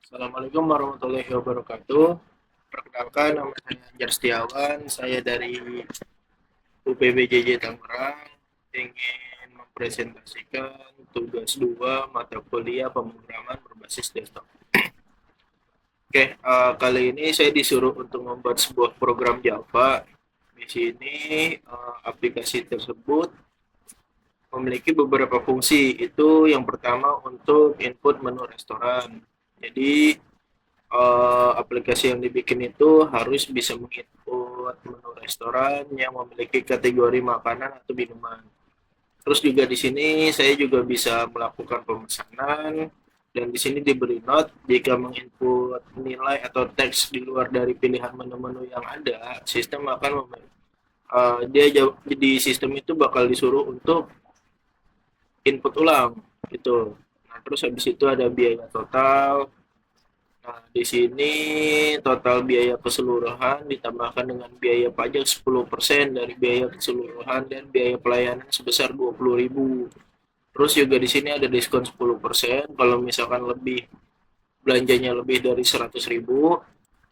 Assalamualaikum warahmatullahi wabarakatuh. Perkenalkan, nama saya Anjar Setiawan. Saya dari UPBJJ Tangerang. Ingin mempresentasikan tugas 2 mata kuliah pemrograman berbasis desktop. Kali ini saya disuruh untuk membuat sebuah program Java. Di sini aplikasi tersebut memiliki beberapa fungsi. Itu yang pertama untuk input menu restoran. Jadi aplikasi yang dibikin itu harus bisa menginput menu restoran yang memiliki kategori makanan atau minuman. Terus juga di sini saya juga bisa melakukan pemesanan dan di sini diberi note jika menginput nilai atau teks di luar dari pilihan menu-menu yang ada, sistem akan di sistem itu bakal disuruh untuk input ulang gitu. Nah, terus habis itu ada biaya total. Nah, di sini total biaya keseluruhan ditambahkan dengan biaya pajak 10% dari biaya keseluruhan dan biaya pelayanan sebesar 20.000. Terus juga di sini ada diskon 10% kalau misalkan belanjanya lebih dari 100.000.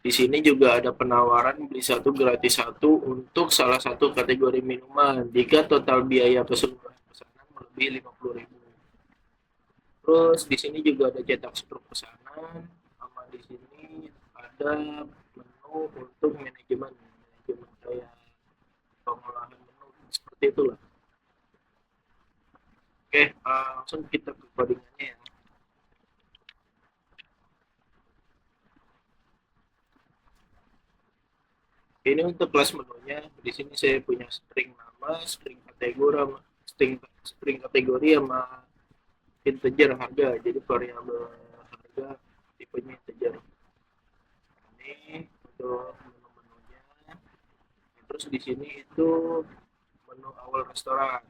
Di sini juga ada penawaran beli satu gratis satu untuk salah satu kategori minuman jika total biaya keseluruhan pesanan melebihi 50.000. Terus di sini juga ada cetak struk pesanan, sama di sini ada menu untuk manajemen kayak pengolahan menu seperti itulah. Langsung kita ke codingannya ya. Ini untuk kelas menunya. Di sini saya punya string nama, string kategori sama integer harga. Jadi variabel harga tipenya integer. Ini untuk menu-menunya. Terus di sini itu menu awal restoran.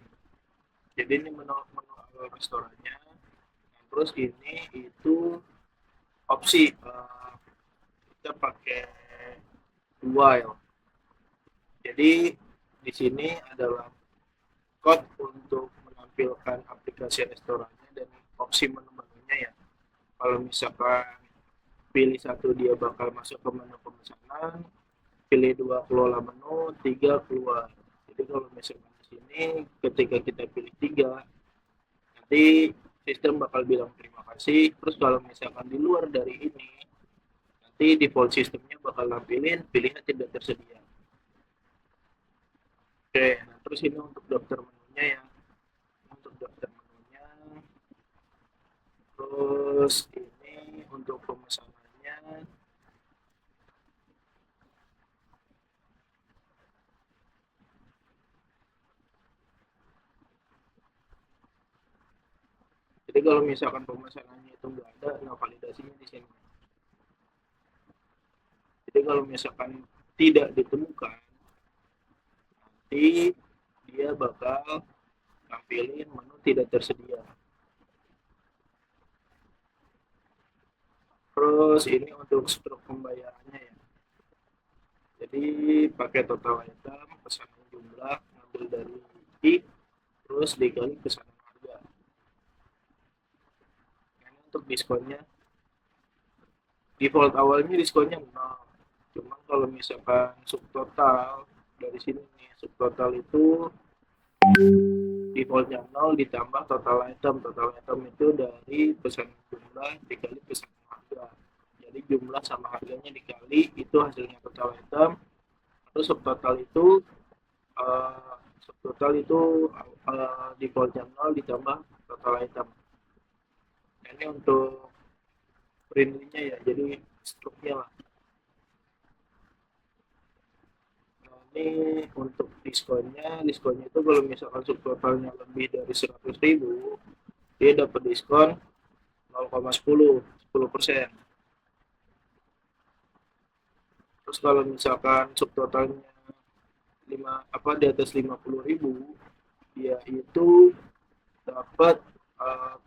Jadi ini menu awal restorannya. Nah, terus ini itu opsi kita pakai while. Jadi di sini adalah code untuk menampilkan aplikasi restorannya dan opsi menu-menunya ya. Kalau misalkan pilih satu dia bakal masuk ke menu pemesanan, pilih dua kelola menu, tiga keluar. Jadi kalau misalkan di sini ketika kita pilih tiga, nanti sistem bakal bilang terima kasih. Terus kalau misalkan di luar dari ini, nanti default sistemnya bakal nampilin pilihan tidak tersedia. Oke, nah terus ini untuk daftar menunya ya. Untuk daftar menunya, terus ini untuk pemesanannya. Jadi kalau misalkan pemesanannya itu nggak ada, nah validasinya di sini. Jadi kalau misalkan tidak ditemukan, nanti dia bakal nampilin menu tidak tersedia. Terus ini untuk struk pembayarannya ya. Jadi pakai total item, pesanan jumlah, ngambil dari I, terus dikali pesanan harga. Ini untuk diskonnya, default awalnya diskonnya 0. Cuman kalau misalkan subtotal, dari sini nih, subtotal itu defaultnya 0 ditambah total item itu dari pesanan jumlah dikali pesanan harga. Jadi jumlah sama harganya dikali itu hasilnya total item. Terus subtotal itu defaultnya 0 ditambah total item. Nah, ini untuk printnya ya, jadi struknya lah. Ini untuk diskonnya itu kalau misalkan subtotalnya lebih dari 100.000, dia dapat diskon 0,10%. Terus kalau misalkan subtotalnya di atas 50.000, dia itu dapat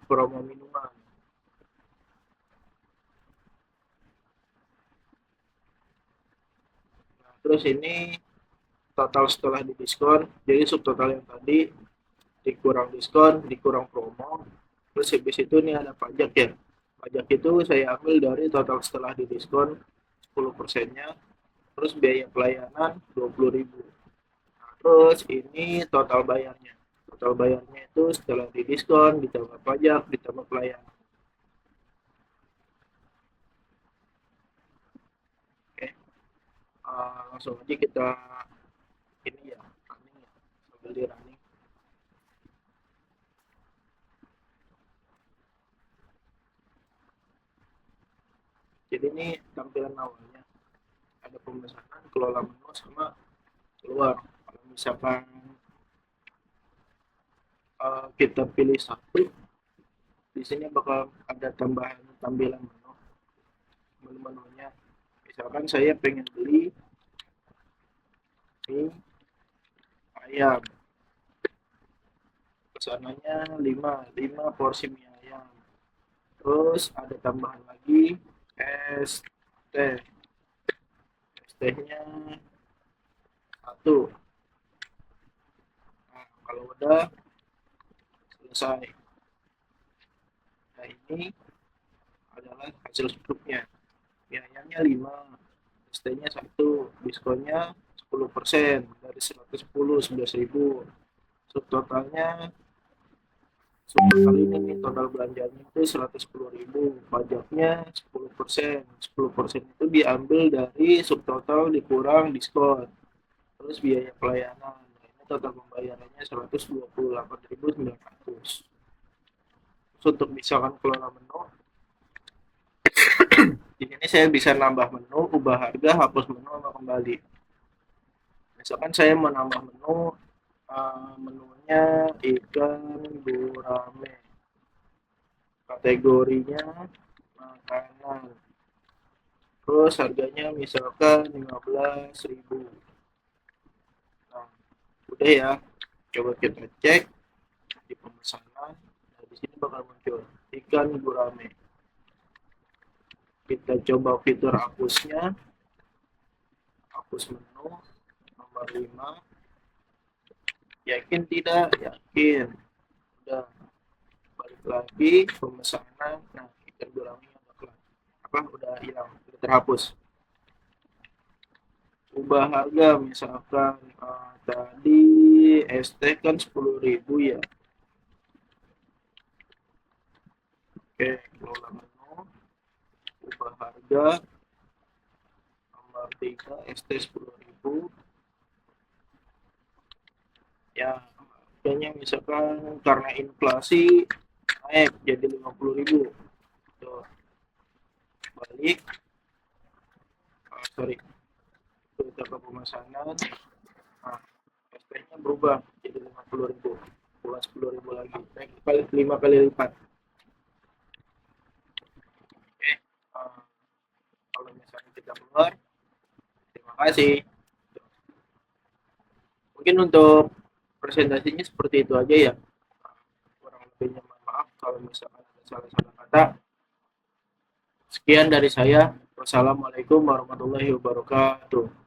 promo minuman. Nah, terus ini total setelah didiskon, jadi subtotal yang tadi dikurang diskon, dikurang promo, terus habis itu nih ada pajak ya. Pajak itu saya ambil dari total setelah didiskon 10%-nya, terus biaya pelayanan 20.000. Nah, terus ini total bayarnya. Total bayarnya itu setelah didiskon, ditambah pajak, ditambah pelayanan. Oke, langsung aja kita ini ya, running ya, sambil di running. Jadi ini tampilan awalnya, ada pemesanan, kelola menu, sama keluar. Kalau misalkan kita pilih satu, di sini bakal ada tambahan tampilan menu-menunya. Misalkan saya pengen beli mie ayam, pesanannya 5 porsi mie ayam. Terus ada tambahan lagi es teh. Es tehnya satu. Nah, kalau udah selesai. Nah, ini adalah hasil struknya. Mie ayamnya 5, es tehnya 1, diskonnya 10% dari 110, 11.000. Subtotalnya Subtotal ini nih, total belanjanya itu 110.000, pajaknya 10%. 10% itu diambil dari subtotal dikurang diskon. Terus biaya pelayanan. Nah, ini total pembayarannya 128.900. Terus untuk misalkan kelola menu, di sini saya bisa nambah menu, ubah harga, hapus menu, sama kembali. Misalkan saya mau nambah menu, menunya ikan gurame, kategorinya makanan, terus harganya misalkan 15.000. Nah, udah ya, coba kita cek di pemesanan. Nah, di sini bakal muncul ikan gurame. Kita coba fitur hapusnya, hapus menu nomor 5. Yakin tidak? Yakin. Udah, balik lagi pemesanan. Nah, ikan gurame udah hilang, udah terhapus. Ubah harga, misalkan tadi ST kan 10.000 ya. Oke, kelola menu, ubah harga nomor 3, ST 10.000 ya. Harganya misalkan karena inflasi naik jadi 50.000. Tuh, balik, sorry, kita ke pemesanan. Nah, ST-nya berubah jadi 50.000, pulang 10.000 lagi, naik 5 kali lipat. Oke, kalau misalnya kita keluar, terima kasih. Mungkin untuk presentasinya seperti itu aja ya. Kurang lebihnya maaf kalau misalkan ada salah-salah kata. Sekian dari saya. Wassalamualaikum warahmatullahi wabarakatuh.